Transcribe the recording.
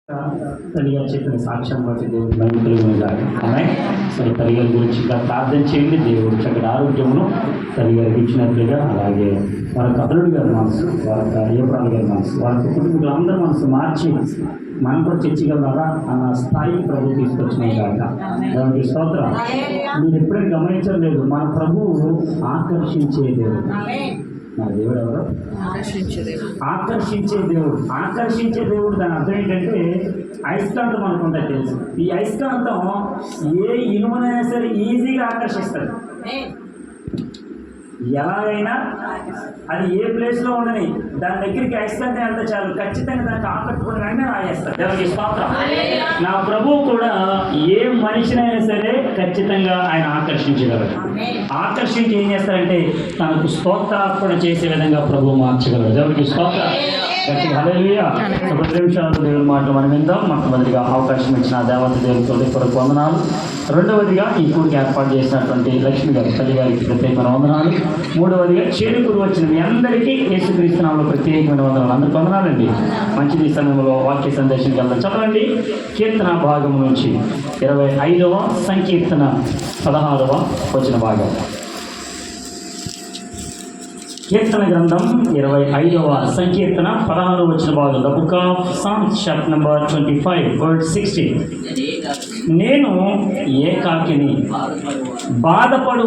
తల్లిగారు చెప్పిన సాక్ష్యం బట్టి దేవుడు మహిమలు గారు అమ్మాయి సరే తల్లిగారి గురించి ఇంకా ప్రార్థన చేయండి. దేవుడు చక్కటి ఆరోగ్యమును తల్లిగారికి ఇచ్చినట్లుగా, అలాగే వారికి అల్లుడి గారి మనసు, వారికి అయ్యప్రాలు గారి మనసు, వారికి కుటుంబీకులందరి మనసు మార్చి మనం కూడా చర్చగలరా అన్న స్థాయికి ప్రభు తీసుకొచ్చినాయి కాక దానికి స్తోత్రం. మీరు ఎప్పుడైనా గమనించలేదు, మన ప్రభువు ఆకర్షించే దేవుడు. నా దేవుడు ఎవరు? ఆకర్షించే దేవుడు. ఆకర్షించే దేవుడు దాని అర్థం ఏంటంటే అయస్కాంతం అనుకుంటా తెలుసు. ఈ అయస్కాంతం ఏ ఇనుమునైనా సరే ఈజీగా ఆకర్షిస్తుంది. ఎలాగైనా అది ఏ ప్లేస్లో ఉండని దాని దగ్గరికి అయస్కాంతం వెళ్తే చాలు, ఖచ్చితంగా దానికి ఆకట్టుకుని వెంటనే రాయేస్తారు. దేవునికి స్తోత్రం. నా ప్రభువు కూడా ఏ మనిషినైనా సరే ఖచ్చితంగా ఆయన ఆకర్షించగలరు. ఆకర్షించి ఏం చేస్తారంటే తనకు స్తోత్రార్పణ చేసే విధంగా ప్రభువు మార్చగలరు. దేవునికి స్తోత్రం. హల్లెలూయా. 10 నిమిషాలు దేవుని మాటలు మనం విందాం. మొట్టమొదటిగా అవకాశం ఇచ్చిన దేవత దేవుని కొరకు వందనాలు. రెండవదిగా ఈ కూడికి ఏర్పాటు చేసినటువంటి లక్ష్మి గారి తల్లి గారికి ప్రత్యేకమైన వందనాలు. మూడవదిగా చేరుకుని వచ్చిన మీ అందరికీ యేసుక్రీస్తు నామములో ప్రత్యేకమైన వందనాలు. అందరికీ వందనాలండి. మంచిది సమయంలో వాక్య సందేశానికి వెళ్దాం. చదవండి కీర్తన భాగం నుంచి 25వ సంకీర్తన 16వ వచన భాగం. కీర్తన గ్రంథం 25వ సంకీర్తన 16వ వచన భాగం. The book of Psalms chapter number 25 verse 16. నేను ఏకాకిని బాధపడు